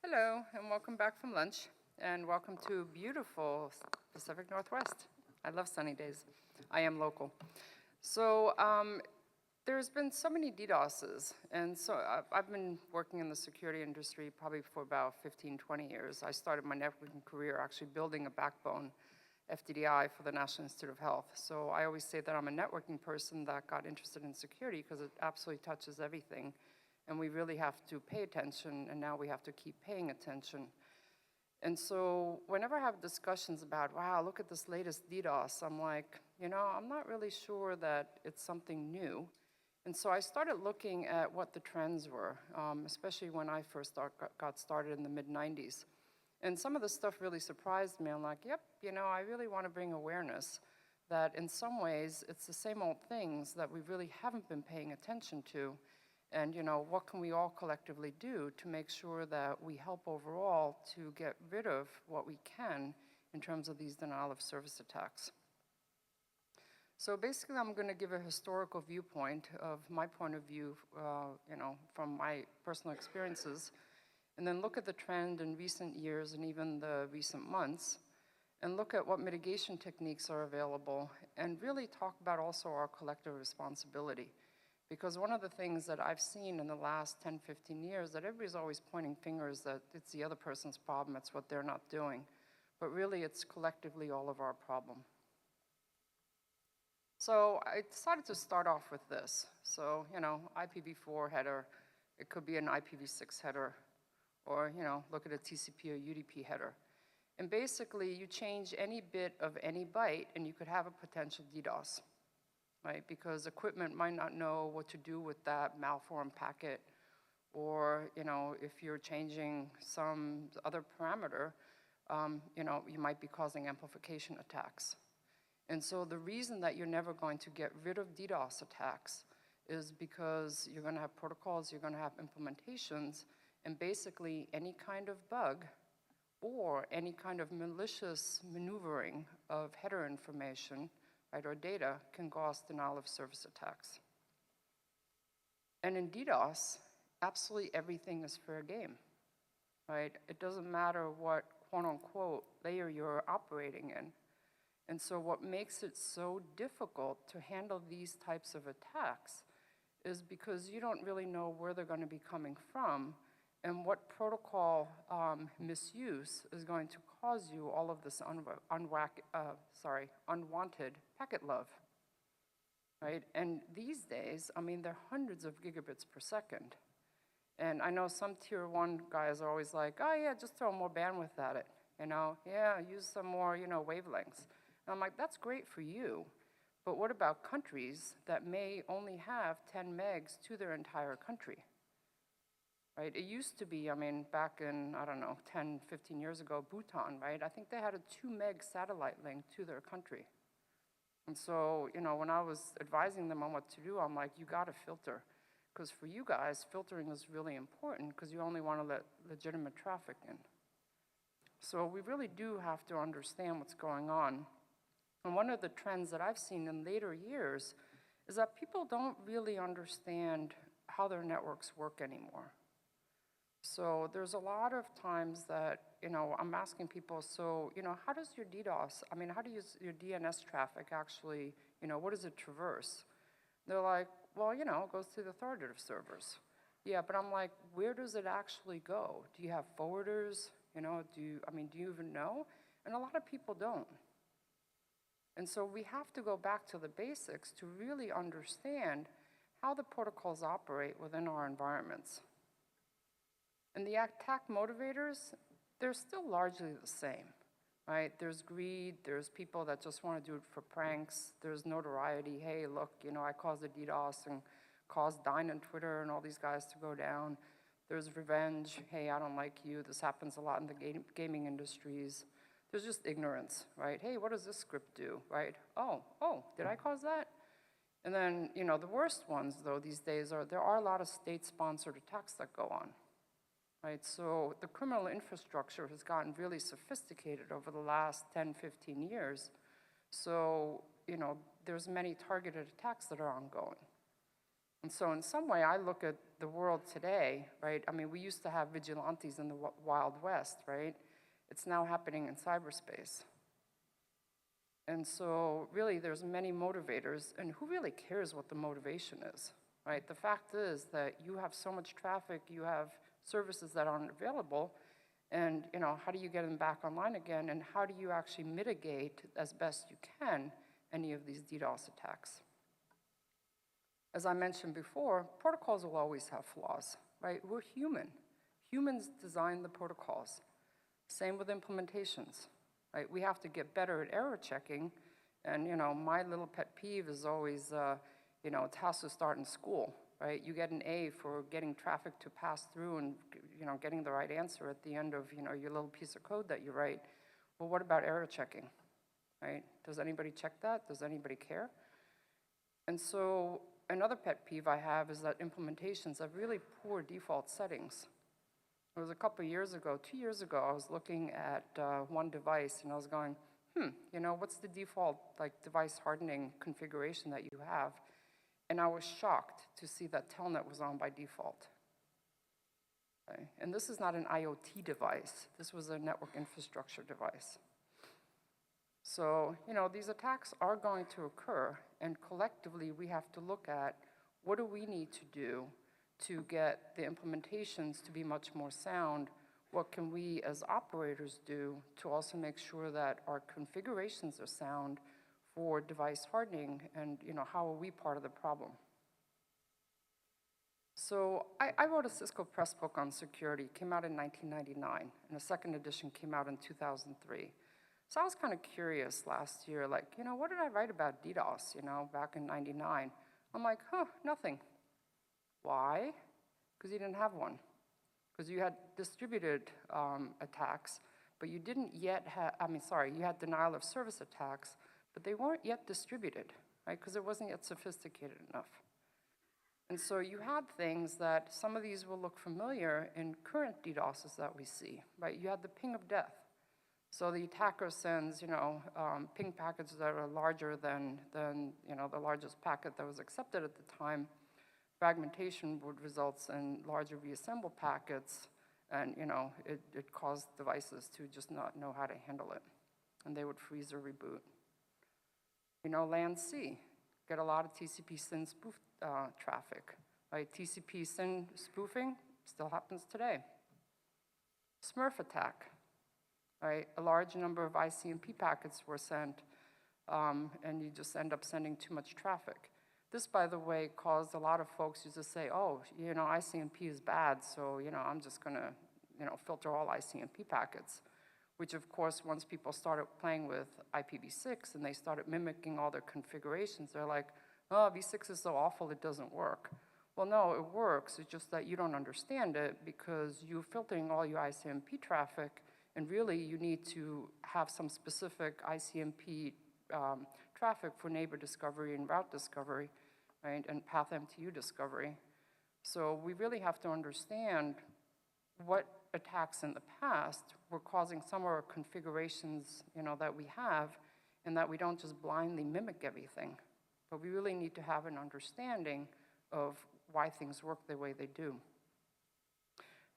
Hello, and welcome back from lunch, and welcome to beautiful Pacific Northwest. I love sunny days. I am local. So there's been so many DDoSes, and so I've been working in the security industry probably for about 15, 20 years. I started my networking career actually building a backbone FDDI for the National Institute of Health. So I always say that I'm a networking person that got interested in security because it absolutely touches everything. And we really have to pay attention, and now we have to keep paying attention. And so whenever I have discussions about, wow, look at this latest DDoS, I'm like, I'm not really sure that it's something new. And so I started looking at what the trends were, especially when I first got started in the mid-90s. And some of the stuff really surprised me. I'm like, yep, I really want to bring awareness that in some ways it's the same old things that we really haven't been paying attention to. And what can we all collectively do to make sure that we help overall to get rid of what we can in terms of these denial of service attacks. So basically, I'm going to give a historical viewpoint of my point of view, from my personal experiences, and then look at the trend in recent years and even the recent months, and look at what mitigation techniques are available, and really talk about also our collective responsibility. Because one of the things that I've seen in the last 10, 15 years, that everybody's always pointing fingers that it's the other person's problem, it's what they're not doing. But really, it's collectively all of our problem. So I decided to start off with this. So, IPv4 header, it could be an IPv6 header, or, look at a TCP or UDP header. And basically, you change any bit of any byte, and you could have a potential DDoS. Right? Because equipment might not know what to do with that malformed packet, or if you're changing some other parameter, you might be causing amplification attacks. And so the reason that you're never going to get rid of DDoS attacks is because you're going to have protocols, you're going to have implementations, and basically any kind of bug or any kind of malicious maneuvering of header information, right, or data can cause denial of service attacks. And in DDoS, absolutely everything is fair game, right? It doesn't matter what quote unquote layer you're operating in. And so what makes it so difficult to handle these types of attacks is because you don't really know where they're going to be coming from and what protocol misuse is going to cause you all of this unwanted packet love, right? And these days, there are hundreds of gigabits per second. And I know some tier 1 guys are always like, oh yeah, just throw more bandwidth at it, yeah, use some more, wavelengths. And I'm like, that's great for you, but what about countries that may only have 10 megs to their entire country? Right? It used to be, back in, 10, 15 years ago, Bhutan, right? I think they had a 2 meg satellite link to their country. And so, when I was advising them on what to do, I'm like, you gotta filter. Because for you guys, filtering is really important because you only want to let legitimate traffic in. So we really do have to understand what's going on. And one of the trends that I've seen in later years is that people don't really understand how their networks work anymore. So there's a lot of times that, I'm asking people, so, how does your DDoS, how do your DNS traffic actually, what does it traverse? They're like, well, it goes through the authoritative servers. Yeah, but I'm like, where does it actually go? Do you have forwarders? Do you even know? And a lot of people don't. And so we have to go back to the basics to really understand how the protocols operate within our environments. And the attack motivators, they're still largely the same, right? There's greed, there's people that just want to do it for pranks, there's notoriety, hey, look, I caused a DDoS and caused Dine on Twitter and all these guys to go down. There's revenge, hey, I don't like you, this happens a lot in the gaming industries. There's just ignorance, right? Hey, what does this script do, right? Oh, did I cause that? And then, the worst ones, though, these days there are a lot of state-sponsored attacks that go on. Right, so the criminal infrastructure has gotten really sophisticated over the last 10, 15 years. So, there's many targeted attacks that are ongoing. And so in some way, I look at the world today, right? I mean, we used to have vigilantes in the Wild West, right? It's now happening in cyberspace. And so really there's many motivators, and who really cares what the motivation is, right? The fact is that you have so much traffic, you have services that aren't available, and how do you get them back online again, and how do you actually mitigate as best you can any of these DDoS attacks? As I mentioned before, protocols will always have flaws, right? We're human. Humans design the protocols. Same with implementations, right? We have to get better at error checking, and my little pet peeve is always, it has to start in school, right? You get an A for getting traffic to pass through and getting the right answer at the end of your little piece of code that you write. Well, what about error checking, right? Does anybody check that? Does anybody care? And so another pet peeve I have is that implementations have really poor default settings. It was a couple of years ago, 2 years ago, I was looking at one device and I was going, what's the default device hardening configuration that you have? And I was shocked to see that Telnet was on by default. Okay? And this is not an IoT device. This was a network infrastructure device. So, these attacks are going to occur, and collectively we have to look at what do we need to do to get the implementations to be much more sound. What can we as operators do to also make sure that our configurations are sound for device hardening, and how are we part of the problem? So I wrote a Cisco press book on security. It came out in 1999, and a second edition came out in 2003. So I was kind of curious last year, what did I write about DDoS, back in 99? I'm like, nothing. Why? Because you didn't have one. Because you had distributed attacks, but you didn't yet have, you had denial of service attacks, but they weren't yet distributed, right? Because it wasn't yet sophisticated enough. And so you had things that some of these will look familiar in current DDoSes that we see, right? You had the ping of death. So the attacker sends, ping packets that are larger than the largest packet that was accepted at the time. Fragmentation would result in larger reassembled packets, and it caused devices to just not know how to handle it, and they would freeze or reboot. LAN-C, get a lot of TCP SYN spoof traffic, right? TCP SYN spoofing still happens today. Smurf attack. Right? A large number of ICMP packets were sent, and you just end up sending too much traffic. This, by the way, caused a lot of folks used to say, oh, ICMP is bad, so I'm just going to filter all ICMP packets, which of course, once people started playing with IPv6 and they started mimicking all their configurations, they're like, oh, v6 is so awful, it doesn't work. Well, no, it works. It's just that you don't understand it because you're filtering all your ICMP traffic, and really, you need to have some specific ICMP traffic for neighbor discovery and route discovery, right, and path MTU discovery. So we really have to understand what attacks in the past were causing some of our configurations, that we have, and that we don't just blindly mimic everything. But we really need to have an understanding of why things work the way they do.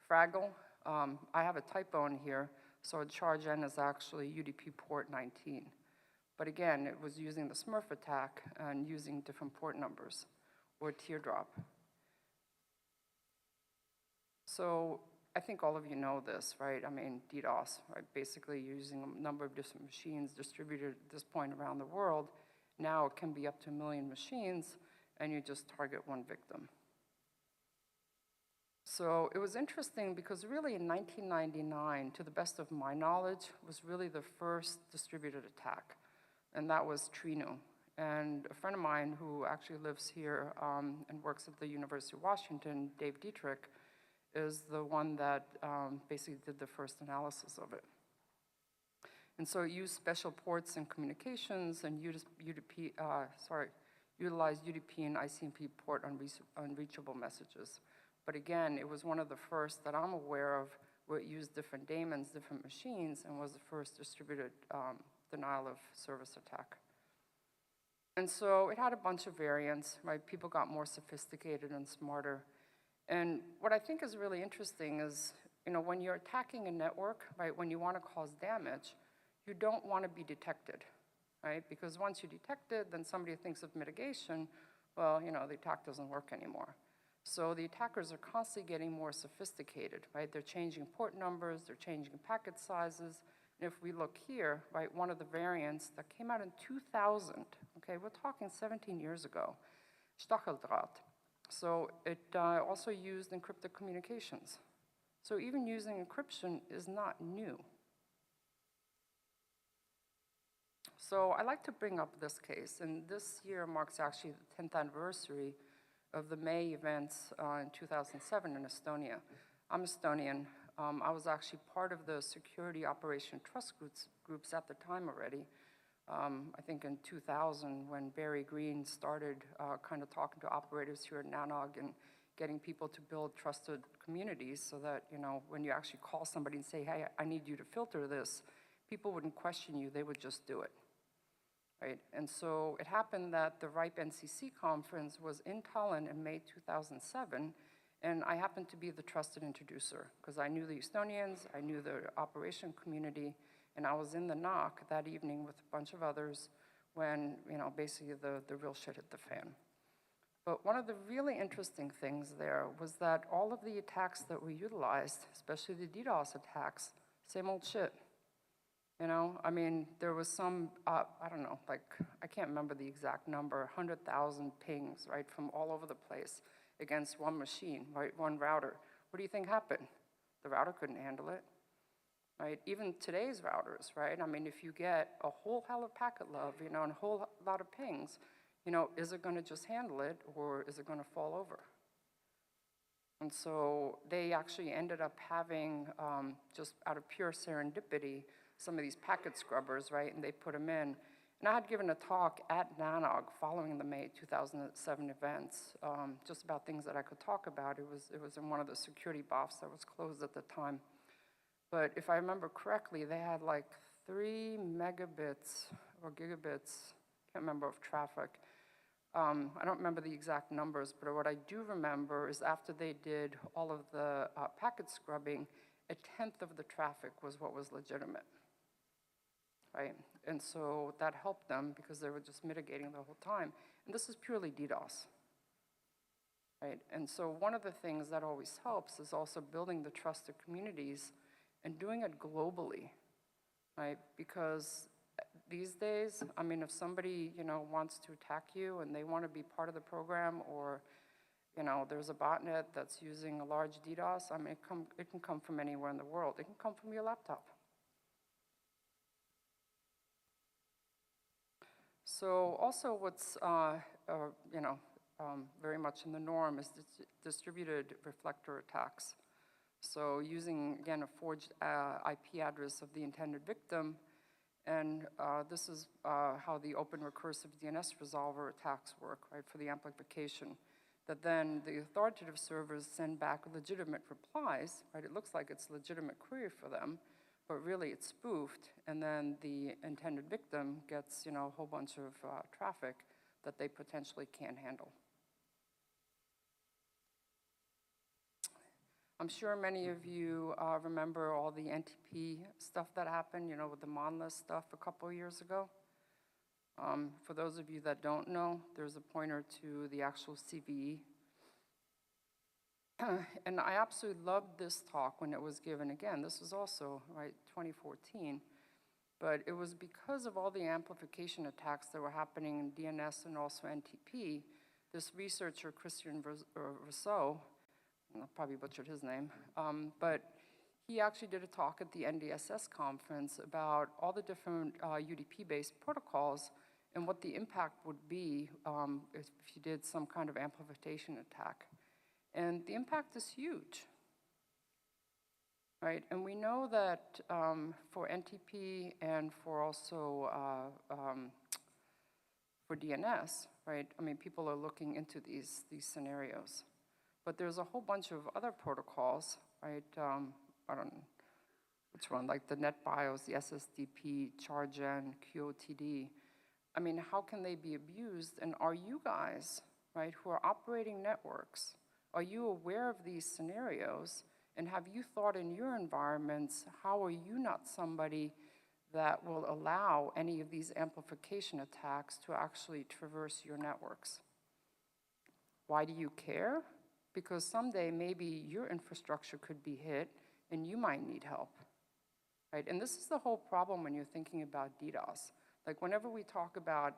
Fraggle, I have a typo in here. So charge N is actually UDP port 19. But again, it was using the Smurf attack and using different port numbers, or teardrop. So I think all of you know this, right? DDoS, right? Basically using a number of different machines distributed at this point around the world. Now it can be up to 1 million machines, and you just target one victim. So it was interesting because really in 1999, to the best of my knowledge, was really the first distributed attack, and that was Trinu. And a friend of mine who actually lives here and works at the University of Washington, Dave Dietrich, is the one that basically did the first analysis of it. And so it used special ports and communications and utilized UDP and ICMP port unreachable messages. But again, it was one of the first that I'm aware of where it used different daemons, different machines, and was the first distributed denial of service attack. And so it had a bunch of variants, right? People got more sophisticated and smarter. And what I think is really interesting is, when you're attacking a network, right, when you want to cause damage, you don't want to be detected, right? Because once you detect it, then somebody thinks of mitigation, well, the attack doesn't work anymore. So the attackers are constantly getting more sophisticated, right? They're changing port numbers, they're changing packet sizes. And if we look here, right, one of the variants that came out in 2000, okay, we're talking 17 years ago, Stacheldraht. So it also used encrypted communications. So even using encryption is not new. So I like to bring up this case, and this year marks actually the 10th anniversary of the May events in 2007 in Estonia. I'm Estonian. I was actually part of the security operation trust groups at the time already. I think in 2000 when Barry Green started kind of talking to operators here at NANOG and getting people to build trusted communities so that, when you actually call somebody and say, hey, I need you to filter this, people wouldn't question you, they would just do it. Right? And so it happened that the RIPE NCC conference was in Tallinn in May 2007, and I happened to be the trusted introducer because I knew the Estonians, I knew the operation community, and I was in the NOC that evening with a bunch of others when, basically the real shit hit the fan. But one of the really interesting things there was that all of the attacks that we utilized, especially the DDoS attacks, same old shit. There was some, I don't know, I can't remember the exact number, 100,000 pings, right, from all over the place against one machine, right, one router. What do you think happened? The router couldn't handle it, right? Even today's routers, right? If you get a whole hell of packet love, and a whole lot of pings, is it gonna just handle it or is it gonna fall over? And so they actually ended up having, just out of pure serendipity, some of these packet scrubbers, right, and they put them in. And I had given a talk at NANOG following the May 2007 events, just about things that I could talk about. It was in one of the security BOFs that was closed at the time. But if I remember correctly, they had 3 megabits or gigabits, can't remember, of traffic. I don't remember the exact numbers, but what I do remember is after they did all of the packet scrubbing, 1/10 of the traffic was what was legitimate. Right? And so that helped them because they were just mitigating the whole time. And this is purely DDoS. Right? And so one of the things that always helps is also building the trusted communities and doing it globally. Right? Because these days, if somebody, wants to attack you and they want to be part of the program, or, there's a botnet that's using a large DDoS, it can come from anywhere in the world. It can come from your laptop. So also what's, very much in the norm is distributed reflector attacks. So using, again, a forged IP address of the intended victim, and this is how the open recursive DNS resolver attacks work, right, for the amplification. That then the authoritative servers send back legitimate replies, right? It looks like it's a legitimate query for them, but really it's spoofed, and then the intended victim gets, a whole bunch of traffic that they potentially can't handle. I'm sure many of you remember all the NTP stuff that happened, with the monolith stuff a couple of years ago. For those of you that don't know, there's a pointer to the actual CVE. And I absolutely loved this talk when it was given. Again, this was also, right, 2014. But it was because of all the amplification attacks that were happening in DNS and also NTP, this researcher, Christian Rousseau, I probably butchered his name, but he actually did a talk at the NDSS conference about all the different UDP-based protocols and what the impact would be if you did some kind of amplification attack. And the impact is huge, right? And we know that for NTP and for also for DNS, right? People are looking into these scenarios. But there's a whole bunch of other protocols, right? I don't know which one, like the NetBIOS, the SSDP, CharGen, QOTD. How can they be abused? And are you guys, right, who are operating networks, Are you aware of these scenarios? And have you thought in your environments, how are you not somebody that will allow any of these amplification attacks to actually traverse your networks? Why do you care? Because someday maybe your infrastructure could be hit and you might need help, right? And this is the whole problem when you're thinking about DDoS. Like whenever we talk about,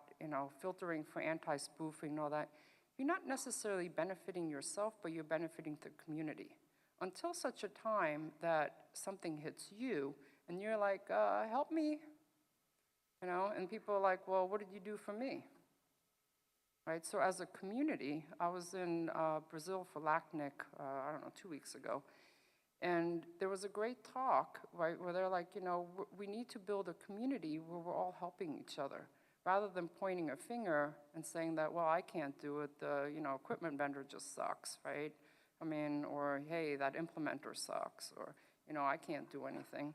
filtering for anti-spoofing and all that, you're not necessarily benefiting yourself, but you're benefiting the community. Until such a time that something hits you and you're like, help me, and people are like, well, what did you do for me? Right, so as a community, I was in Brazil for LACNIC, 2 weeks ago, and there was a great talk, right, where they're like, we need to build a community where we're all helping each other, rather than pointing a finger and saying that, well, I can't do it, the equipment vendor just sucks, right? Or hey, that implementer sucks, or I can't do anything.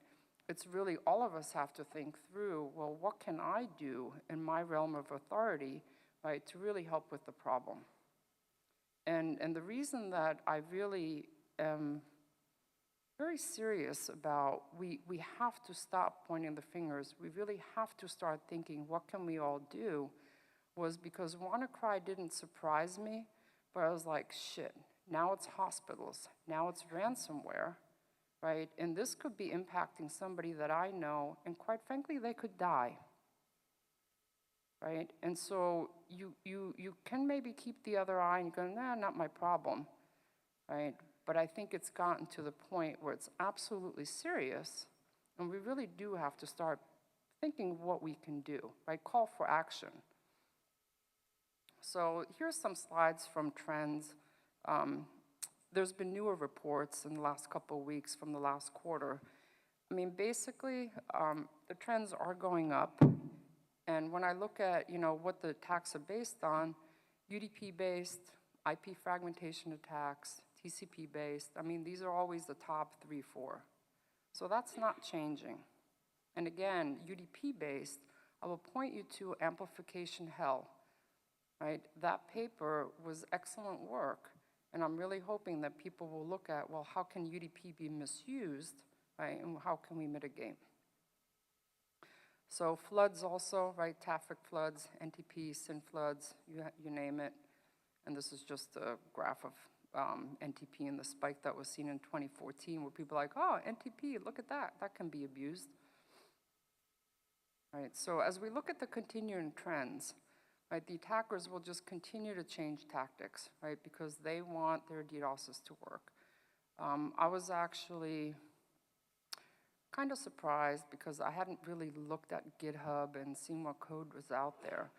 It's really all of us have to think through, well, what can I do in my realm of authority, right, to really help with the problem? And the reason that I really am very serious about we have to stop pointing the fingers, we really have to start thinking, what can we all do, was because WannaCry didn't surprise me, but I was like, shit, now it's hospitals, now it's ransomware, right? And this could be impacting somebody that I know, and quite frankly, they could die. Right? And so you can maybe keep the other eye and go, nah, not my problem, right? But I think it's gotten to the point where it's absolutely serious, and we really do have to start thinking what we can do, right? Call for action. So here's some slides from trends. There's been newer reports in the last couple of weeks from the last quarter. Basically, the trends are going up. And when I look at, what the attacks are based on, UDP-based, IP fragmentation attacks, TCP-based, these are always the top 3, 4. So that's not changing. And again, UDP-based, I will point you to Amplification Hell, right? That paper was excellent work, and I'm really hoping that people will look at, well, how can UDP be misused, right, and how can we mitigate? So floods also, right, TAFIC floods, NTP, SYN floods, you name it. And this is just a graph of NTP and the spike that was seen in 2014 where people are like, oh, NTP, look at that, that can be abused. Right, so as we look at the continuing trends, right, the attackers will just continue to change tactics, right, because they want their DDoSes to work. I was actually kind of surprised because I hadn't really looked at GitHub and seen what code was out there.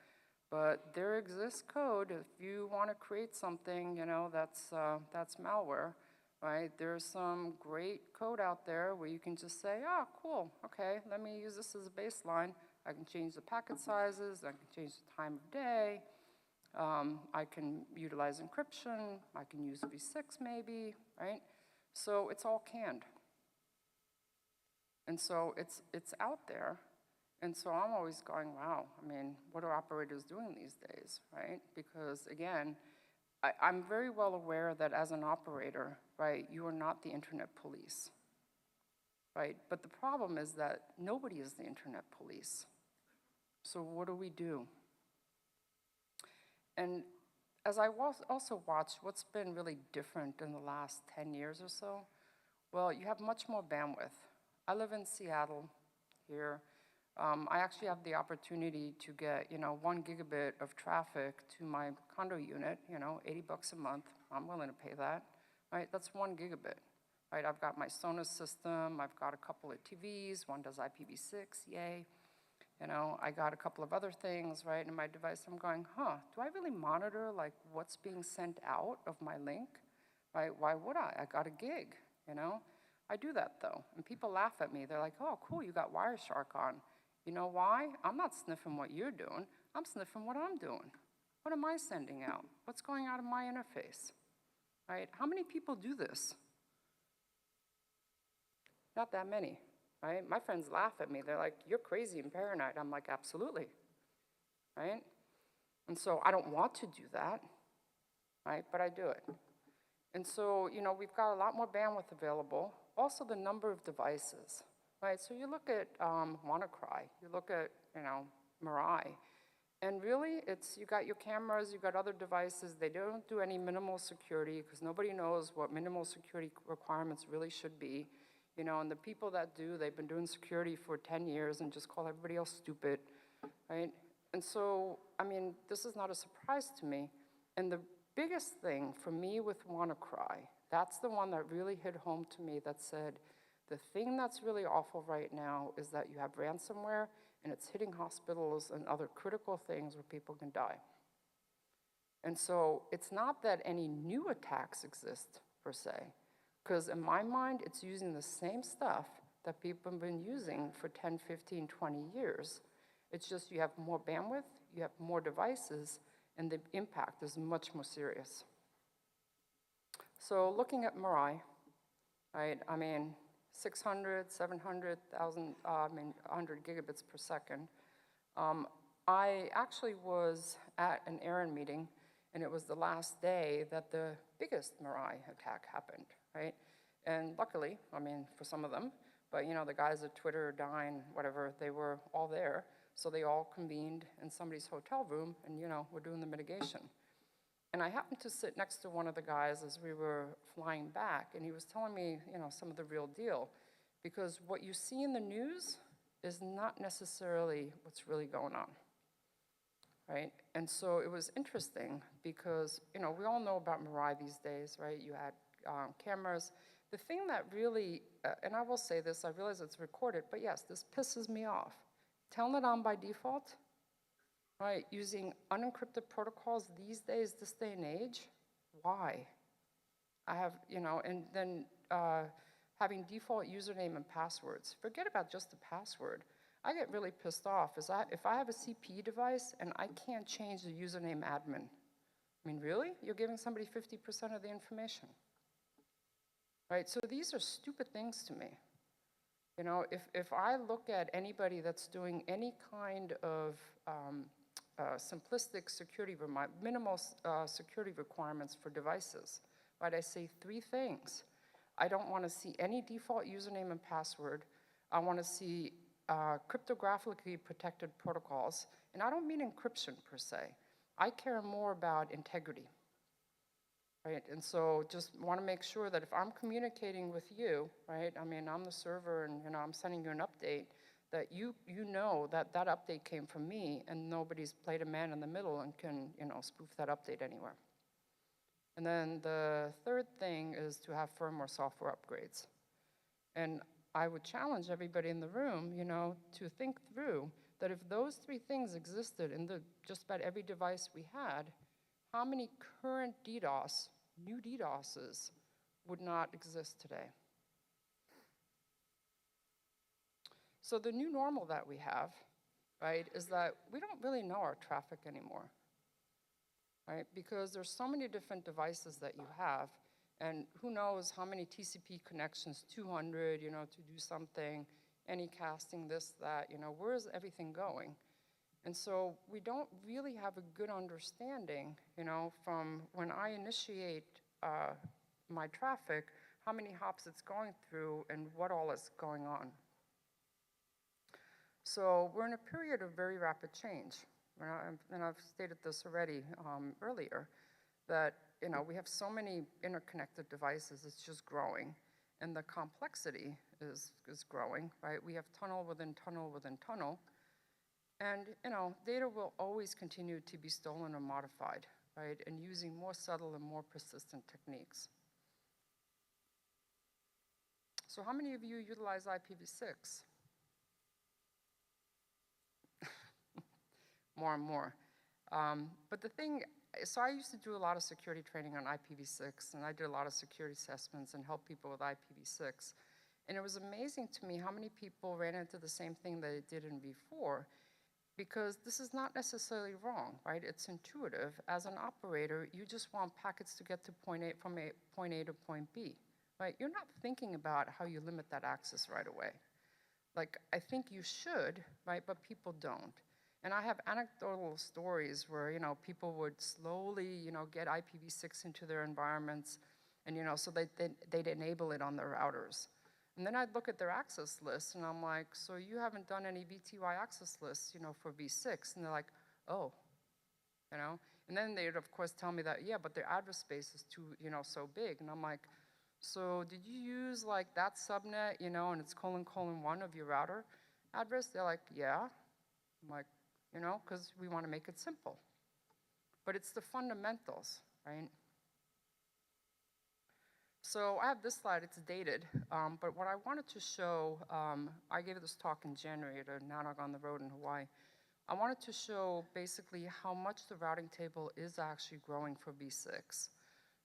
But there exists code. If you want to create something, that's malware, right? There's some great code out there where you can just say, oh, cool, okay, let me use this as a baseline. I can change the packet sizes, I can change the time of day, I can utilize encryption, I can use V6 maybe, right? So it's all canned. And so it's out there. And so I'm always going, wow, what are operators doing these days, right? Because again, I'm very well aware that as an operator, right, you are not the internet police, right? But the problem is that nobody is the internet police. So what do we do? And as I also watched what's been really different in the last 10 years or so, well, you have much more bandwidth. I live in Seattle here. I actually have the opportunity to get, 1 gigabit of traffic to my condo unit, $80 a month. I'm willing to pay that, right? That's 1 gigabit, right? I've got my Sonos system. I've got a couple of TVs. One does IPv6, yay. I got a couple of other things, right, in my device. I'm going, do I really monitor, what's being sent out of my link, right? Why would I? I got a gig, I do that, though. And people laugh at me. They're like, oh, cool, you got Wireshark on. You know why? I'm not sniffing what you're doing. I'm sniffing what I'm doing. What am I sending out? What's going out of my interface, right? How many people do this? Not that many, right? My friends laugh at me. They're like, you're crazy and paranoid. I'm like, absolutely, right? And so I don't want to do that, right? But I do it. And so, you know, we've got a lot more bandwidth available. Also the number of devices, right? So you look at WannaCry, you look at, you know, Merike, and really it's, you got your cameras, you got other devices, they don't do any minimal security because nobody knows what minimal security requirements really should be. You know, and the people that do, they've been doing security for 10 years and just call everybody else stupid, right? And so, I mean, this is not a surprise to me. And the biggest thing for me with WannaCry, that's the one that really hit home to me that said, the thing that's really awful right now is that you have ransomware and it's hitting hospitals and other critical things where people can die. And so it's not that any new attacks exist per se, because in my mind, it's using the same stuff that people have been using for 10, 15, 20 years. It's just you have more bandwidth, you have more devices, and the impact is much more serious. So looking at Merike, right, I mean, 600, 700,000, 100 gigabits per second. I actually was at an Aaron meeting, and it was the last day that the biggest Merike attack happened, right? And luckily, I mean, for some of them, but you know, the guys at Twitter, Dine, whatever, they were all there. So they all convened in somebody's hotel room, and you know, we're doing the mitigation. And I happened to sit next to one of the guys as we were flying back, and he was telling me, you know, some of the real deal. Because what you see in the news is not necessarily what's really going on, right? And so it was interesting because, you know, we all know about Merike these days, right? You had cameras. The thing that really, and I will say this, I realize it's recorded, but yes, this pisses me off. Telnet on by default, right? Using unencrypted protocols these days, this day and age, why? I have, you know, and then having default username and passwords. Forget about just the password. I get really pissed off if I have a CPE device and I can't change the username admin. I mean, really? You're giving somebody 50% of the information, right? So these are stupid things to me. You know, if I look at anybody that's doing any kind of simplistic security, minimal security requirements for devices, right? I say three things. I don't want to see any default username and password. I want to see cryptographically protected protocols. And I don't mean encryption per se. I care more about integrity, right? And so just want to make sure that if I'm communicating with you, right? I mean, I'm the server and, you know, I'm sending you an update, that you know that that update came from me and nobody's played a man in the middle and can, you know, spoof that update anywhere. And then the third thing is to have firmware software upgrades. And I would challenge everybody in the room, you know, to think through that if those three things existed in just about every device we had, how many current DDoS, new DDoSes, would not exist today? So the new normal that we have, right, is that we don't really know our traffic anymore, right? Because there's so many different devices that you have, and who knows how many TCP connections, 200, you know, to do something, any casting, this, that, you know, where is everything going? And so we don't really have a good understanding, you know, from when I initiate my traffic, how many hops it's going through and what all is going on. So we're in a period of very rapid change. And I've stated this already earlier, that, you know, we have so many interconnected devices, it's just growing. And the complexity is growing, right? We have tunnel within tunnel within tunnel. And, you know, data will always continue to be stolen or modified, right? And using more subtle and more persistent techniques. So how many of you utilize IPv6? More and more. But the thing, so I used to do a lot of security training on IPv6, and I did a lot of security assessments and helped people with IPv6. And it was amazing to me how many people ran into the same thing that it did in before, because this is not necessarily wrong, right? It's intuitive. As an operator, you just want packets to get to point A to point B, right? You're not thinking about how you limit that access right away. Like, I think you should, right, but people don't. And I have anecdotal stories where, you know, people would slowly, you know, get IPv6 into their environments, And so they'd enable it on their routers. And then I'd look at their access list, and I'm like, so you haven't done any VTY access lists, for v6. And they're like, oh, And then they'd, of course, tell me that, yeah, but their address space is too, so big. And I'm like, so did you use, like, that subnet, and it's : :1 of your router address? They're like, yeah. I'm like, because we want to make it simple. But it's the fundamentals, right? So I have this slide. It's dated. But what I wanted to show, I gave this talk in January at NANOG on the road in Hawaii. I wanted to show basically how much the routing table is actually growing for v6.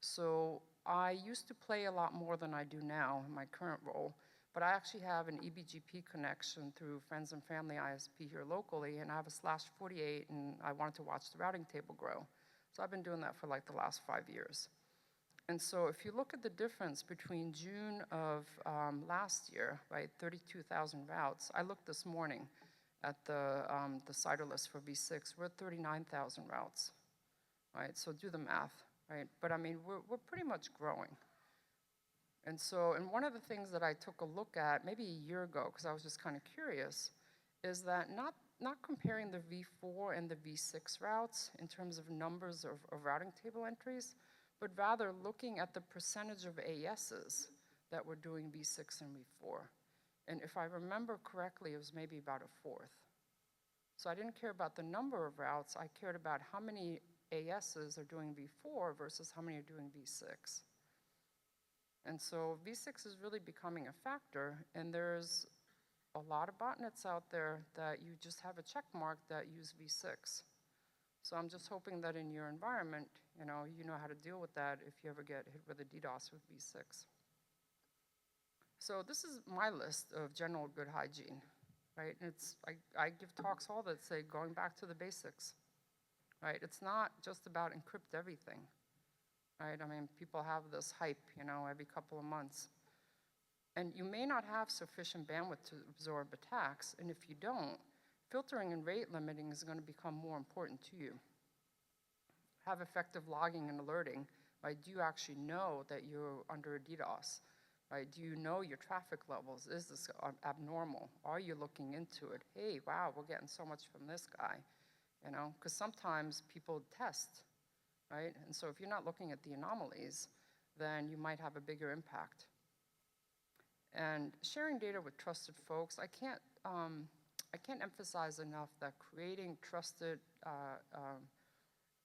So I used to play a lot more than I do now in my current role, but I actually have an eBGP connection through Friends and Family ISP here locally, and I have a /48, and I wanted to watch the routing table grow. So I've been doing that for like the last 5 years. And so if you look at the difference between June of last year, right, 32,000 routes, I looked this morning at the CIDR list for v6, we're at 39,000 routes, right? So do the math, right? But I mean, we're pretty much growing. And so, and one of the things that I took a look at maybe a year ago, because I was just kind of curious, is that not comparing the v4 and the v6 routes in terms of numbers of routing table entries, but rather looking at the percentage of ASs that were doing v6 and v4. And if I remember correctly, it was maybe about a fourth. So I didn't care about the number of routes. I cared about how many ASs are doing v4 versus how many are doing v6. And so v6 is really becoming a factor, and there's a lot of botnets out there that you just have a check mark that use v6. So I'm just hoping that in your environment, you know how to deal with that if you ever get hit with a DDoS with v6. So this is my list of general good hygiene, right? And I give talks all that say going back to the basics, right? It's not just about encrypt everything, right? I mean, people have this hype, every couple of months. And you may not have sufficient bandwidth to absorb attacks, and if you don't, filtering and rate limiting is going to become more important to you. Have effective logging and alerting, right? Do you actually know that you're under a DDoS? Right? Do you know your traffic levels? Is this abnormal? Are you looking into it? Hey, wow, we're getting so much from this guy, Because sometimes people test, right? And so if you're not looking at the anomalies, then you might have a bigger impact. And sharing data with trusted folks, I can't emphasize enough that creating trusted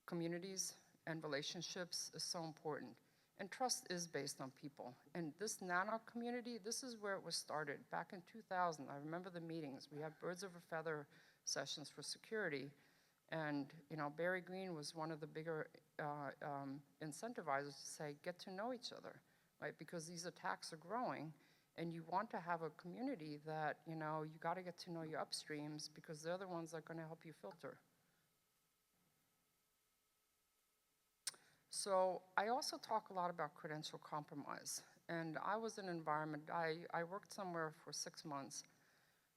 communities and relationships is so important. And trust is based on people. And this NANOG community, this is where it was started. Back in 2000, I remember the meetings. We had birds of a feather sessions for security. And Barry Green was one of the bigger incentivizers to say, get to know each other, right? Because these attacks are growing. And you want to have a community that, you got to get to know your upstreams because they're the ones that are going to help you filter. So I also talk a lot about credential compromise. And I was in an environment, I worked somewhere for 6 months.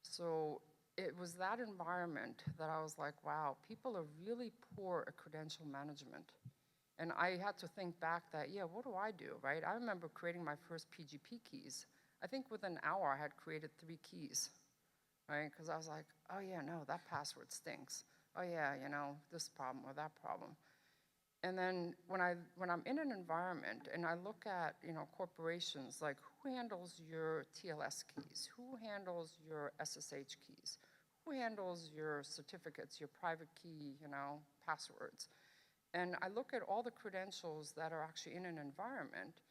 So it was that environment that I was like, wow, people are really poor at credential management. And I had to think back that, yeah, what do I do, right? I remember creating my first PGP keys. I think within an hour I had created 3 keys, right? Because I was like, oh yeah, no, that password stinks. Oh yeah, this problem or that problem. And then when I'm in an environment and I look at corporations, like who handles your TLS keys? Who handles your SSH keys? Who handles your certificates, your private key, passwords? And I look at all the credentials that are actually in an environment,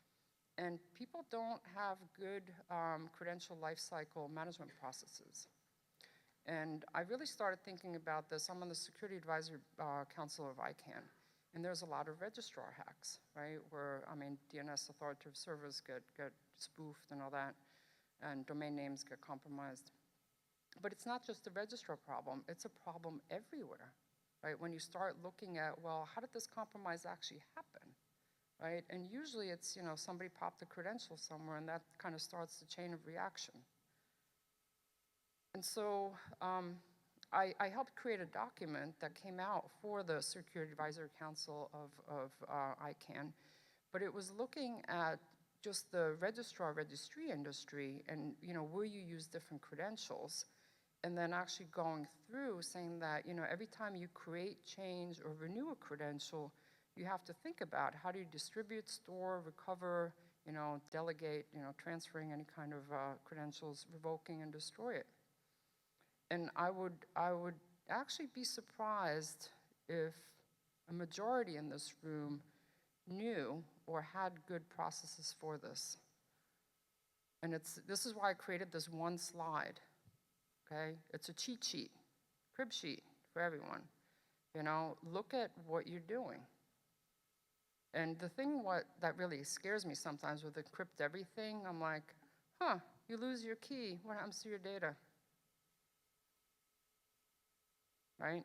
and people don't have good credential lifecycle management processes. And I really started thinking about this. I'm on the Security Advisory Council of ICANN. And there's a lot of registrar hacks, right? Where, DNS authoritative servers get spoofed and all that, and domain names get compromised. But it's not just a registrar problem, it's a problem everywhere, right? When you start looking at, well, how did this compromise actually happen, right? And usually it's, somebody popped a credential somewhere and that kind of starts the chain of reaction. And so, I helped create a document that came out for the Security Advisory Council of ICANN, but it was looking at just the registry industry and, where you use different credentials, and then actually going through saying that, every time you create, change, or renew a credential, you have to think about how do you distribute, store, recover, delegate, transferring any kind of credentials, revoking and destroy it. And I would actually be surprised if a majority in this room knew or had good processes for this. And this is why I created this one slide, okay? It's a cheat sheet, crib sheet for everyone. Look at what you're doing. And the thing that really scares me sometimes with encrypt everything, I'm like, you lose your key, what happens to your data? Right?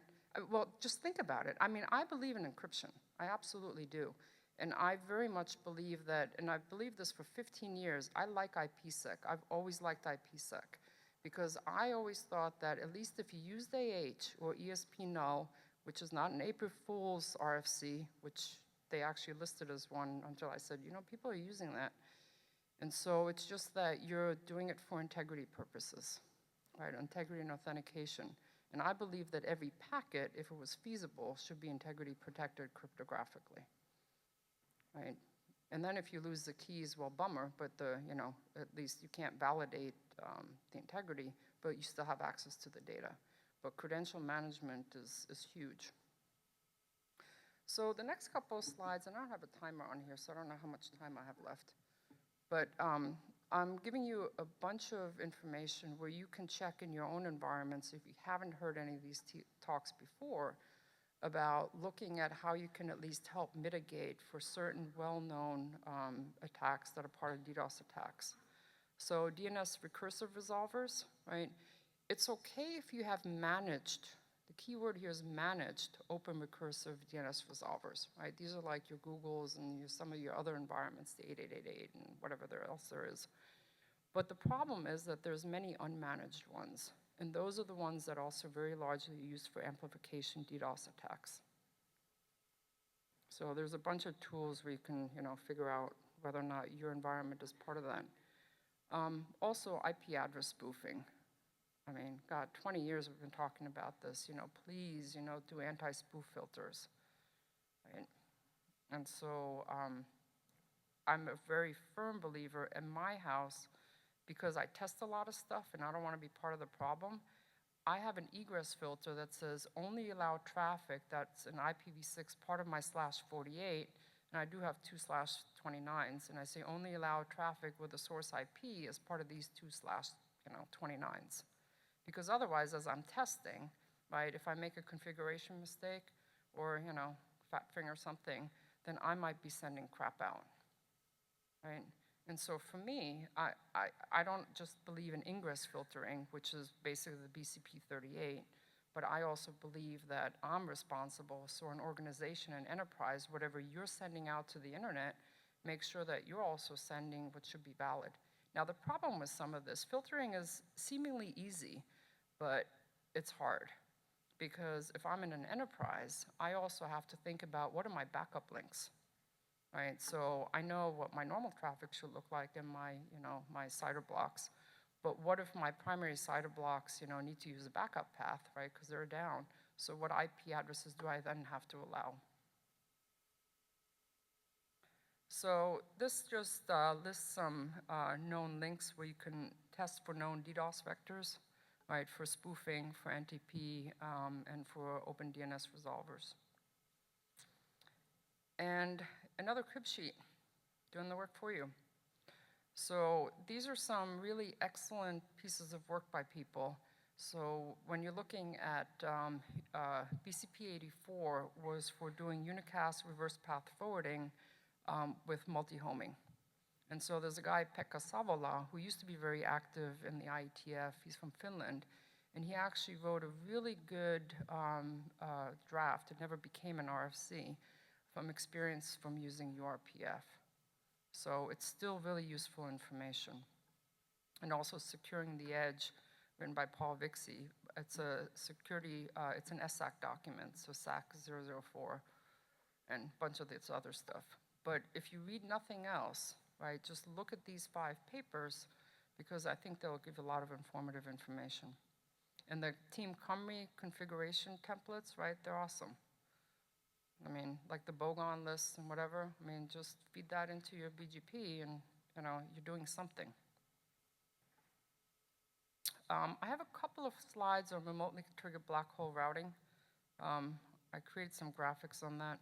Well, just think about it. I mean, I believe in encryption. I absolutely do. And I very much believe that, and I've believed this for 15 years, I like IPsec. I've always liked IPsec because I always thought that at least if you used AH or ESP null, which is not an April Fool's RFC, which they actually listed as one until I said, people are using that. And so it's just that you're doing it for integrity purposes, right? Integrity and authentication. And I believe that every packet, if it was feasible, should be integrity protected cryptographically, right? And then if you lose the keys, well, bummer, but at least you can't validate the integrity, but you still have access to the data. But credential management is huge. So the next couple of slides, and I don't have a timer on here, so I don't know how much time I have left. But I'm giving you a bunch of information where you can check in your own environments if you haven't heard any of these talks before about looking at how you can at least help mitigate for certain well-known attacks that are part of DDoS attacks. So DNS recursive resolvers, right? It's okay if you have managed, the key word here is managed open recursive DNS resolvers, right? These are like your Googles and some of your other environments, the 8888 and whatever else there is. But the problem is that there's many unmanaged ones, and those are the ones that are also very largely used for amplification DDoS attacks. So there's a bunch of tools where you can, figure out whether or not your environment is part of that. Also, IP address spoofing. I mean, God, 20 years we've been talking about this. Please, do anti-spoof filters, right? And so I'm a very firm believer in my house, because I test a lot of stuff and I don't want to be part of the problem. I have an egress filter that says only allow traffic that's an IPv6 part of my /48, and I do have 2 /29s, and I say only allow traffic with a source IP as part of these 2 /29s. Because otherwise, as I'm testing, right, if I make a configuration mistake or, fat finger something, then I might be sending crap out, right? And so for me, I don't just believe in ingress filtering, which is basically the BCP38, but I also believe that I'm responsible, so an organization, an enterprise, whatever you're sending out to the internet, make sure that you're also sending what should be valid. Now the problem with some of this, filtering is seemingly easy, but it's hard. Because if I'm in an enterprise, I also have to think about what are my backup links? Right, so I know what my normal traffic should look like in my, my CIDR blocks, but what if my primary CIDR blocks, need to use a backup path, right, because they're down. So what IP addresses do I then have to allow? So this just lists some known links where you can test for known DDoS vectors, right, for spoofing, for NTP, and for open DNS resolvers. And another crib sheet, doing the work for you. So these are some really excellent pieces of work by people. So when you're looking at BCP84 was for doing unicast reverse path forwarding with multi-homing. And so there's a guy, Pekka Savola, who used to be very active in the IETF. He's from Finland. And he actually wrote a really good draft. It never became an RFC. From experience from using URPF. So it's still really useful information. And also Securing the Edge, written by Paul Vixie. It's a security, it's an SAC document, so SAC 004, and a bunch of this other stuff. But if you read nothing else, right, just look at these 5 papers, because I think they'll give a lot of informative information. And the Team Cumry configuration templates, right, they're awesome. I mean, like the Bogon list and whatever, I mean, just feed that into your BGP and, you know, you're doing something. I have a couple of slides on remotely triggered black hole routing. I created some graphics on that.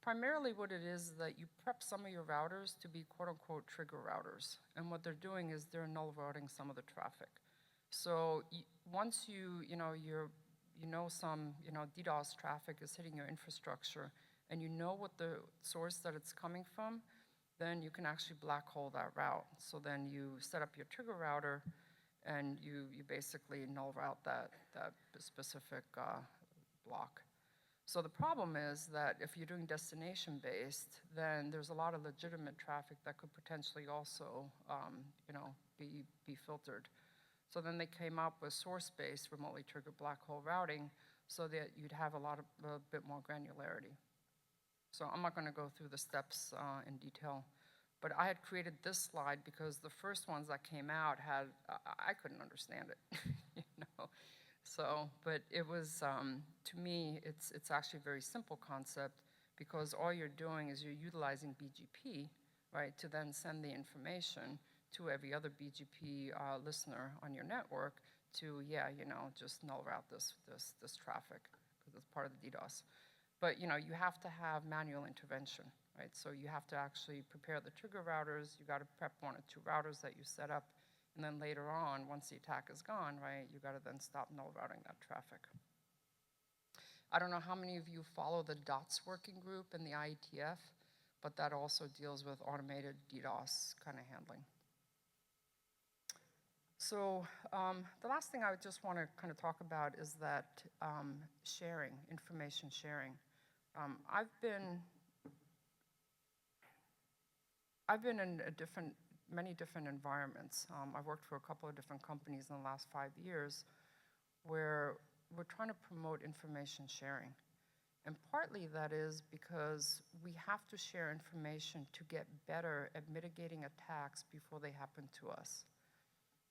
Primarily what it is that you prep some of your routers to be quote unquote trigger routers. And what they're doing is they're null routing some of the traffic. So once you know some DDoS traffic is hitting your infrastructure and you know what the source that it's coming from, then you can actually black hole that route. So then you set up your trigger router and you basically null route that specific block. So the problem is that if you're doing destination-based, then there's a lot of legitimate traffic that could potentially also be filtered. So then they came up with source-based remotely triggered black hole routing so that you'd have a bit more granularity. So I'm not going to go through the steps in detail, but I had created this slide because the first ones that came out had, I couldn't understand it, So, but it was, to me, it's actually a very simple concept because all you're doing is you're utilizing BGP, right, to then send the information to every other BGP listener on your network to, just null route this traffic because it's part of the DDoS. But, you have to have manual intervention, right? So you have to actually prepare the trigger routers. You got to prep 1 or 2 routers that you set up. And then later on, once the attack is gone, right, you got to then stop null routing that traffic. I don't know how many of you follow the DOTS working group in the IETF, but that also deals with automated DDoS kind of handling. So the last thing I would just want to kind of talk about is that sharing, information sharing. I've been in many different environments. I've worked for a couple of different companies in the last 5 years where we're trying to promote information sharing. And partly that is because we have to share information to get better at mitigating attacks before they happen to us.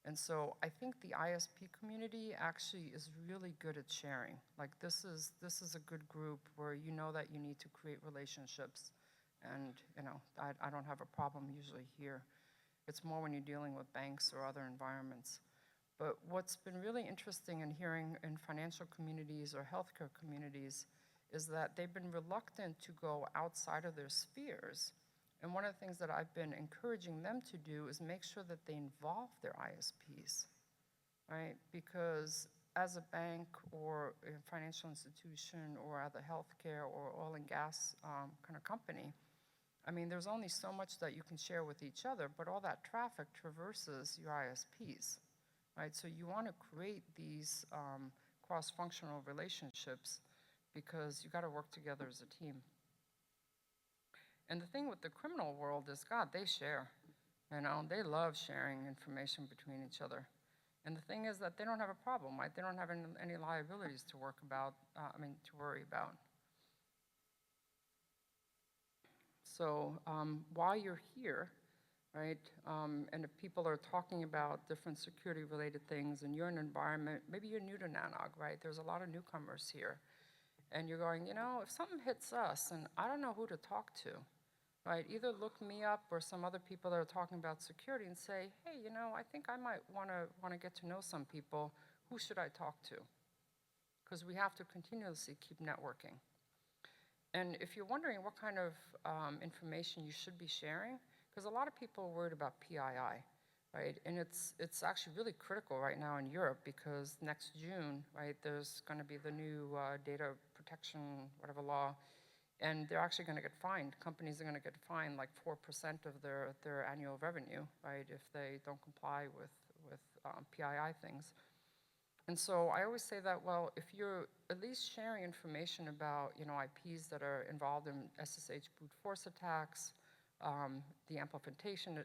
And so I think the ISP community actually is really good at sharing. Like this is a good group where you know that you need to create relationships. And I don't have a problem usually here. It's more when you're dealing with banks or other environments. But what's been really interesting in hearing in financial communities or healthcare communities is that they've been reluctant to go outside of their spheres. And one of the things that I've been encouraging them to do is make sure that they involve their ISPs, right? Because as a bank or a financial institution or as a healthcare or oil and gas kind of company, I mean, there's only so much that you can share with each other, but all that traffic traverses your ISPs, right? So you want to create these cross-functional relationships because you got to work together as a team. And the thing with the criminal world is, God, they share. They love sharing information between each other. And the thing is that they don't have a problem, right? They don't have any liabilities to worry about. So while you're here, right, and if people are talking about different security-related things and you're in an environment, maybe you're new to NANOG, right? There's a lot of newcomers here. And you're going, if something hits us and I don't know who to talk to, right? Either look me up or some other people that are talking about security and say, hey, I think I might want to get to know some people. Who should I talk to? Because we have to continuously keep networking. And if you're wondering what kind of information you should be sharing, because a lot of people are worried about PII, right? And it's actually really critical right now in Europe because next June, right, there's going to be the new data protection, whatever law, and they're actually going to get fined. Companies are going to get fined like 4% of their annual revenue, right, if they don't comply with PII things. And so I always say that, well, if you're at least sharing information about, IPs that are involved in SSH brute force attacks, the amplification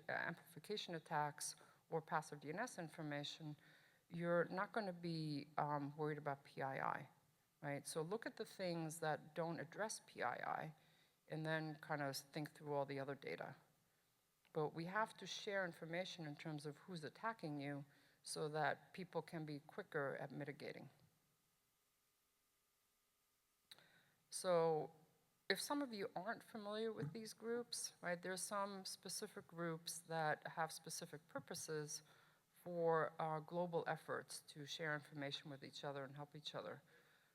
attacks, or passive DNS information, you're not going to be worried about PII, right? So look at the things that don't address PII and then kind of think through all the other data. But we have to share information in terms of who's attacking you so that people can be quicker at mitigating. So if some of you aren't familiar with these groups, right, there's some specific groups that have specific purposes for global efforts to share information with each other and help each other.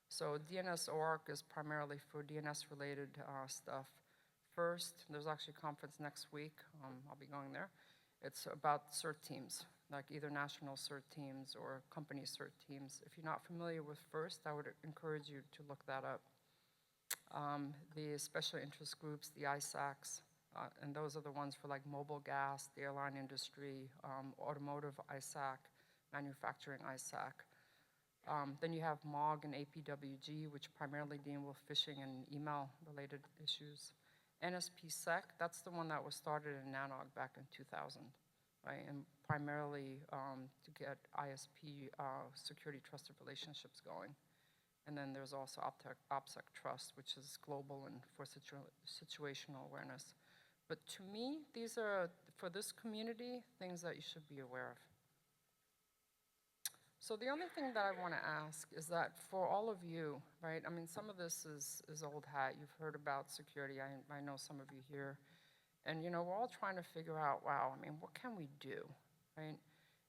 So DNS.org is primarily for DNS-related stuff. First, there's actually a conference next week. I'll be going there. It's about CERT teams, like either national CERT teams or company CERT teams. If you're not familiar with First, I would encourage you to look that up. The special interest groups, the ISACs, and those are the ones for like mobile gas, the airline industry, automotive ISAC, manufacturing ISAC. Then you have MOG and APWG, which primarily deal with phishing and email-related issues. NSPSec, that's the one that was started in NANOG back in 2000, right? And primarily to get ISP security trusted relationships going. And then there's also OPSEC Trust, which is global and for situational awareness. But to me, these are, for this community, things that you should be aware of. So the only thing that I want to ask is that for all of you, right, I mean, some of this is old hat. You've heard about security. I know some of you here. And, you know, we're all trying to figure out, wow, I mean, what can we do, right?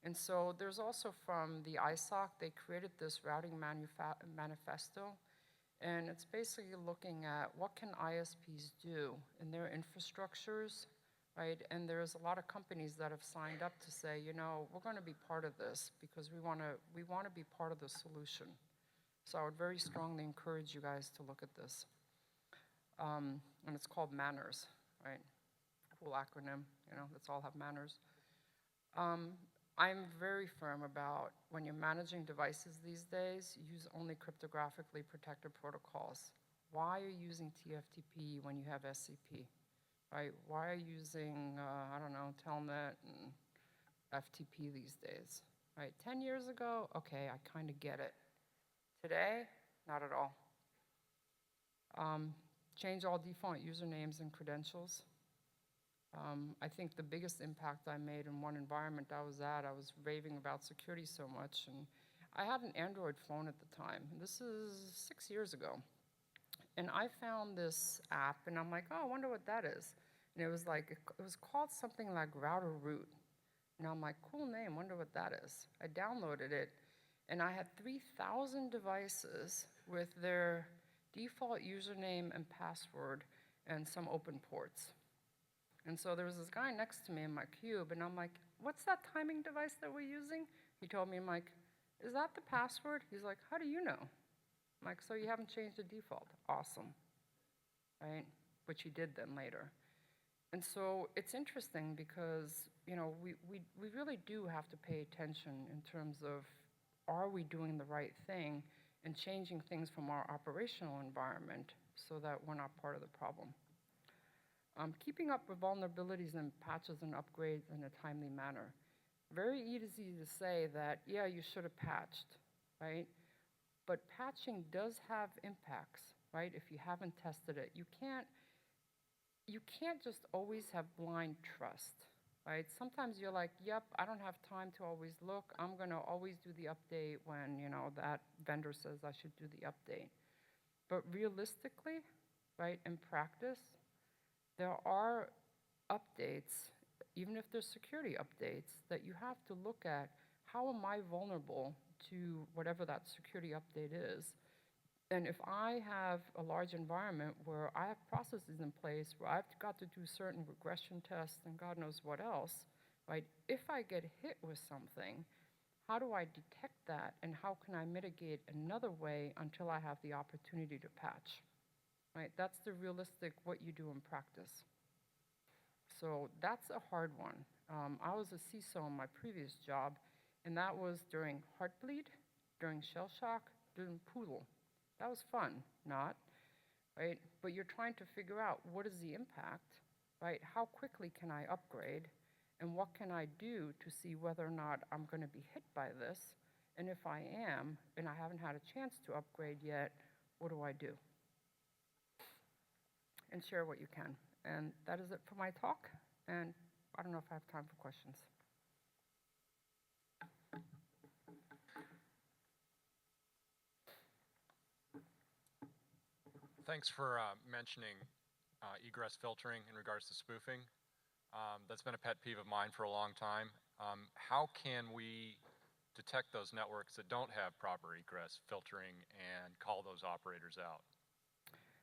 And so there's also from the ISOC, they created this routing manifesto, and it's basically looking at what can ISPs do in their infrastructures, right? And there's a lot of companies that have signed up to say, you know, we're going to be part of this because we want to be part of the solution. So I would very strongly encourage you guys to look at this. And it's called MANNERS, right? Cool acronym, you know, let's all have manners. I'm very firm about when you're managing devices these days, use only cryptographically protected protocols. Why are you using TFTP when you have SCP, right? Why are you using, I don't know, Telnet and FTP these days, right? 10 years ago, okay, I kind of get it. Today, not at all. Change all default usernames and credentials. I think the biggest impact I made in one environment I was raving about security so much, and I had an Android phone at the time. This is 6 years ago. And I found this app, and I'm like, oh, I wonder what that is. And it was called something like Router Root. And I'm like, cool name, wonder what that is. I downloaded it, and I had 3,000 devices with their default username and password and some open ports. And so there was this guy next to me in my cube, and I'm like, what's that timing device that we're using? He told me, I'm like, is that the password? He's like, how do you know? I'm like, so you haven't changed the default. Awesome, right? Which he did then later. And so it's interesting because, you know, we really do have to pay attention in terms of, are we doing the right thing and changing things from our operational environment so that we're not part of the problem. Keeping up with vulnerabilities and patches and upgrades in a timely manner. Very easy to say that, yeah, you should have patched, right? But patching does have impacts, right? If you haven't tested it, you can't just always have blind trust, right? Sometimes you're like, yep, I don't have time to always look. I'm going to always do the update when, you know, that vendor says I should do the update. But realistically, right, in practice, there are updates, even if there's security updates, that you have to look at how am I vulnerable to whatever that security update is. And if I have a large environment where I have processes in place where I've got to do certain regression tests and God knows what else, right? If I get hit with something, how do I detect that and how can I mitigate another way until I have the opportunity to patch? Right? That's the realistic what you do in practice. So that's a hard one. I was a CISO in my previous job, and that was during Heartbleed, during shell shock, during Poodle. That was fun, not, right? But you're trying to figure out what is the impact, right? How quickly can I upgrade, and what can I do to see whether or not I'm going to be hit by this? And if I am, and I haven't had a chance to upgrade yet, what do I do? and share what you can. And that is it for my talk, and I don't know if I have time for questions. Thanks for mentioning egress filtering in regards to spoofing. That's been a pet peeve of mine for a long time. How can we detect those networks that don't have proper egress filtering and call those operators out?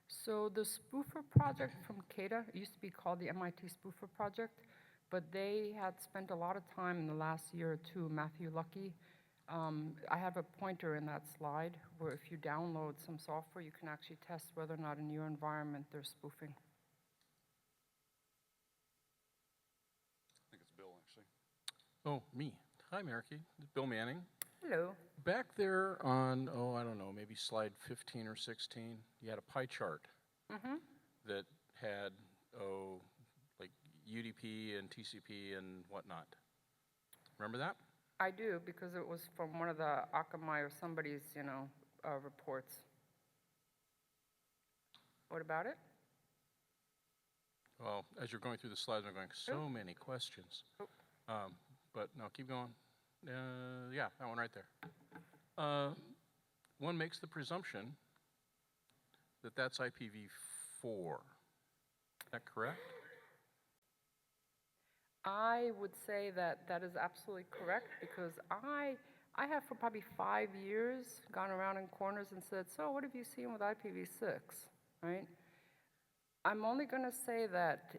So the spoofer project from Kaeo, it used to be called the MIT Spoofer Project, but they had spent a lot of time in the last year or two, Matthew Lucky. I have a pointer in that slide where if you download some software, you can actually test whether or not in your environment they're spoofing. I think it's Bill, actually. Oh, me. Hi, Merike. Bill Manning. Hello. Back there on, I don't know, maybe slide 15 or 16, you had a pie chart that had, like UDP and TCP and whatnot. Remember that? I do, because it was from one of the Akamai or somebody's, reports. What about it? Well, as you're going through the slides, I'm going, so many questions. But no, keep going. Yeah, that one right there. One makes the presumption that that's IPv4. Is that correct? I would say that that is absolutely correct, because I have for probably 5 years gone around in corners and said, so what have you seen with IPv6, right? I'm only going to say that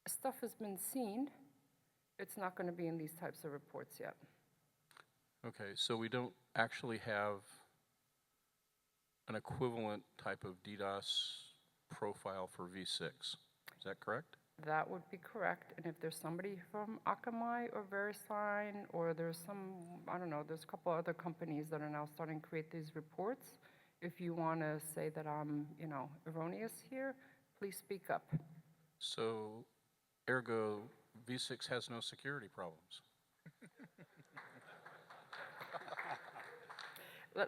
stuff has been seen. It's not going to be in these types of reports yet. Okay, so we don't actually have an equivalent type of DDoS profile for v6. Is that correct? That would be correct. And if there's somebody from Akamai or VeriSign, or there's some, I don't know, there's a couple other companies that are now starting to create these reports. If you want to say that I'm, erroneous here, please speak up. So, ergo, v6 has no security problems.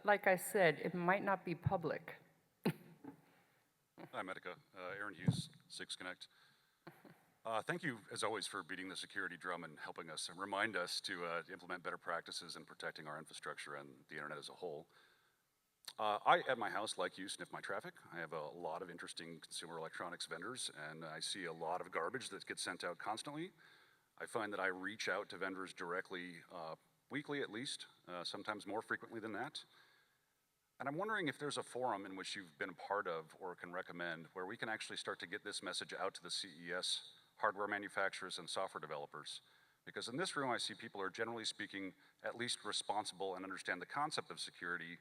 Like I said, it might not be public. Hi, Mitika. Aaron Hughes, 6Connect. Thank you, as always, for beating the security drum and helping us and remind us to implement better practices in protecting our infrastructure and the internet as a whole. I, at my house, like you, sniff my traffic. I have a lot of interesting consumer electronics vendors, and I see a lot of garbage that gets sent out constantly. I find that I reach out to vendors directly, weekly at least, sometimes more frequently than that. And I'm wondering if there's a forum in which you've been a part of or can recommend where we can actually start to get this message out to the CES hardware manufacturers and software developers. Because in this room, I see people are generally speaking at least responsible and understand the concept of security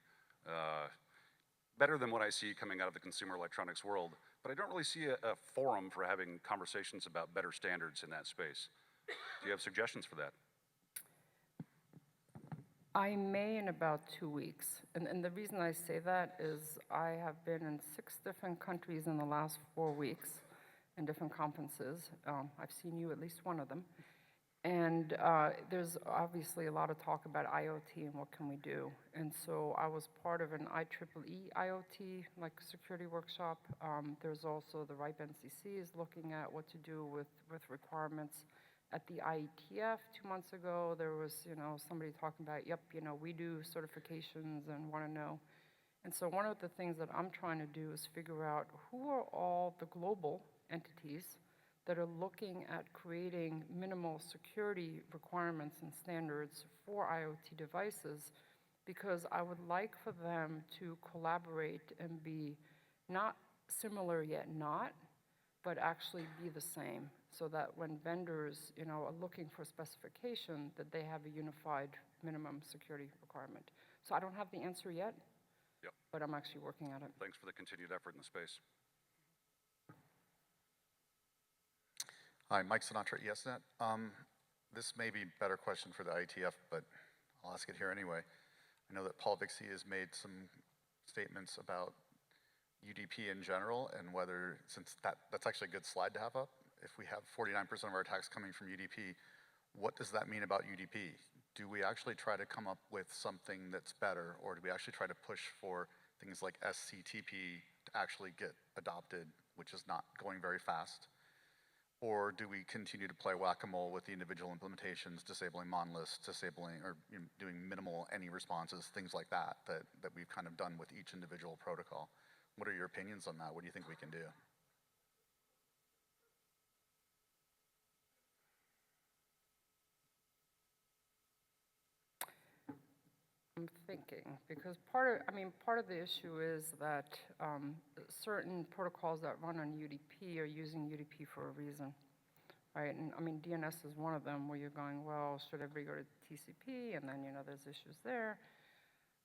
better than what I see coming out of the consumer electronics world. But I don't really see a forum for having conversations about better standards in that space. Do you have suggestions for that? I may in about 2 weeks. And the reason I say that is I have been in 6 different countries in the last 4 weeks in different conferences. I've seen you at least one of them. And there's obviously a lot of talk about IoT and what can we do. And so I was part of an IEEE IoT, like security workshop. There's also the RIPE NCC is looking at what to do with requirements. At the IETF 2 months ago, there was, somebody talking about, yep, we do certifications and want to know. And so one of the things that I'm trying to do is figure out who are all the global entities that are looking at creating minimal security requirements and standards for IoT devices, because I would like for them to collaborate and be not similar yet not, but actually be the same, so that when vendors, are looking for specification, that they have a unified minimum security requirement. So I don't have the answer yet, Yep. but I'm actually working at it. Thanks for the continued effort in the space. Hi, Mike Sinatra, ESNet. This may be a better question for the IETF, but I'll ask it here anyway. I know that Paul Vixie has made some statements about UDP in general, and whether, since that's actually a good slide to have up, if we have 49% of our attacks coming from UDP, what does that mean about UDP? Do we actually try to come up with something that's better, or do we actually try to push for things like SCTP to actually get adopted which is not going very fast? Or do we continue to play whack-a-mole with the individual implementations, disabling monoliths, disabling or doing minimal any responses, things like that, that we've kind of done with each individual protocol? What are your opinions on that? What do you think we can do? I'm thinking, because part of the issue is that certain protocols that run on UDP are using UDP for a reason, right? And I mean, DNS is one of them where you're going, well, should everybody go to TCP? And then, there's issues there.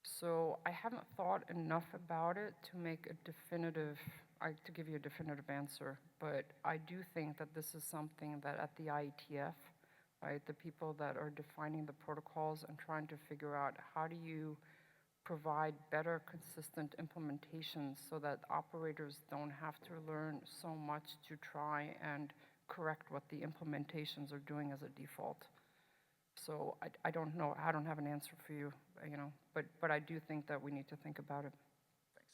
So I haven't thought enough about it to make a definitive, to give you a definitive answer. But I do think that this is something that at the IETF, right, the people that are defining the protocols and trying to figure out how do you provide better, consistent implementations so that operators don't have to learn so much to try and correct what the implementations are doing as a default. So I don't know, I don't have an answer for you, but I do think that we need to think about it. Thanks.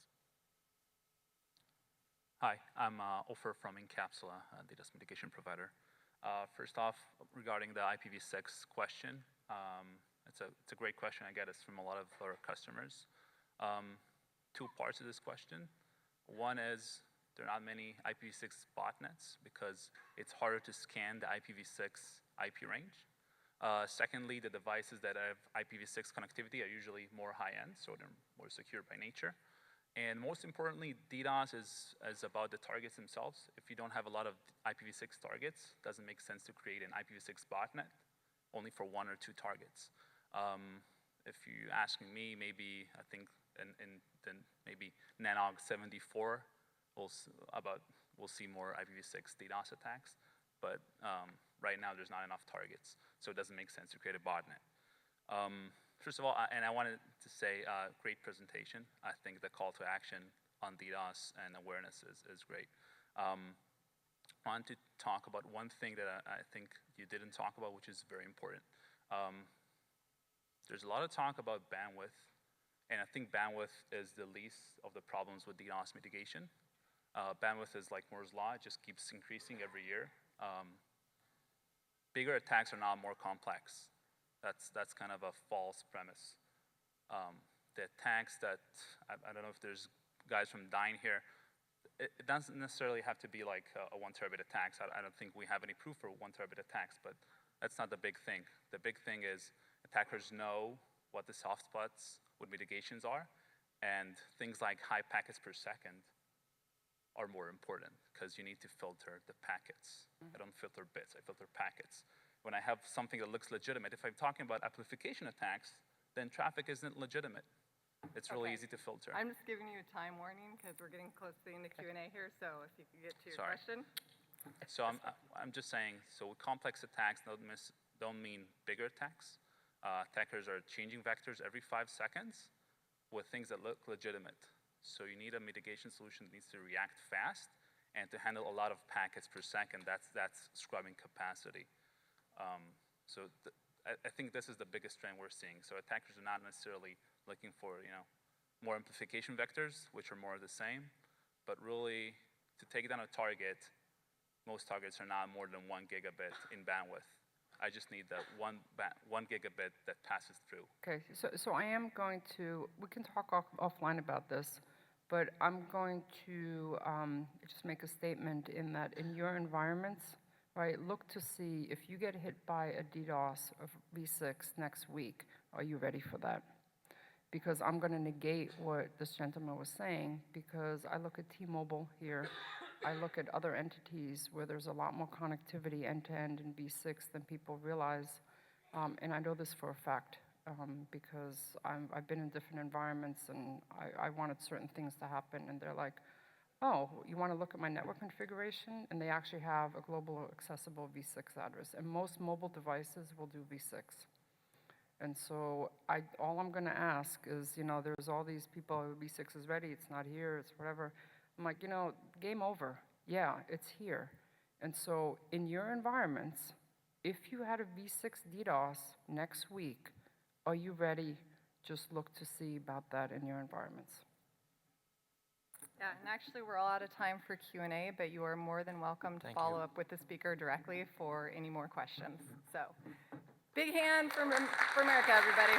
Hi, I'm Ofer from Encapsula, a DDoS mitigation provider. First off, regarding the IPv6 question, it's a great question. I get it from a lot of our customers. Two parts of this question. One is there are not many IPv6 botnets because it's harder to scan the IPv6 IP range. Secondly, the devices that have IPv6 connectivity are usually more high-end, so they're more secure by nature. And most importantly, DDoS is about the targets themselves. If you don't have a lot of IPv6 targets, it doesn't make sense to create an IPv6 botnet only for one or two targets. If you're asking me, maybe I think then maybe NANOG 74 we'll see more IPv6 DDoS attacks, but right now there's not enough targets, so it doesn't make sense to create a botnet. First of all, and I wanted to say, great presentation. I think the call to action on DDoS and awareness is great. I want to talk about one thing that I think you didn't talk about, which is very important. There's a lot of talk about bandwidth, and I think bandwidth is the least of the problems with DDoS mitigation. Bandwidth is like Moore's Law, it just keeps increasing every year. Bigger attacks are not more complex. That's kind of a false premise. The attacks that, I don't know if there's guys from Dyn here, it doesn't necessarily have to be like a 1 terabit attacks. I don't think we have any proof for 1 terabit attacks, but that's not the big thing. The big thing is attackers know what the soft spots with mitigations are, and things like high packets per second are more important because you need to filter the packets. I don't filter bits, I filter packets. When I have something that looks legitimate, if I'm talking about amplification attacks, then traffic isn't legitimate. It's really easy to filter. I'm just giving you a time warning because we're getting close to the end of Q&A here, so if you could get to your question. So I'm just saying, so complex attacks don't mean bigger attacks. Attackers are changing vectors every 5 seconds with things that look legitimate. So you need a mitigation solution that needs to react fast and to handle a lot of packets per second. That's scrubbing capacity. I think this is the biggest trend we're seeing. So attackers are not necessarily looking for more amplification vectors, which are more of the same, but really to take down a target, most targets are not more than 1 gigabit in bandwidth. I just need that one gigabit that passes through. Okay, so I am going to, we can talk offline about this, but I'm going to just make a statement in that in your environments, right, look to see if you get hit by a DDoS of V6 next week, are you ready for that? Because I'm going to negate what this gentleman was saying, because I look at T-Mobile here, I look at other entities where there's a lot more connectivity end-to-end in V6 than people realize, and I know this for a fact, because I've been in different environments and I wanted certain things to happen, and they're like, oh, you want to look at my network configuration? And they actually have a global accessible V6 address. And most mobile devices will do V6. And so all I'm going to ask is, there's all these people, V6 is ready, it's not here, it's whatever. I'm like, game over. Yeah, it's here. And so in your environments, if you had a V6 DDoS next week, are you ready? Just look to see about that in your environments. Yeah, and actually, we're all out of time for Q&A, but you are more than welcome to follow up with the speaker directly for any more questions. So, big hand for Merike, everybody.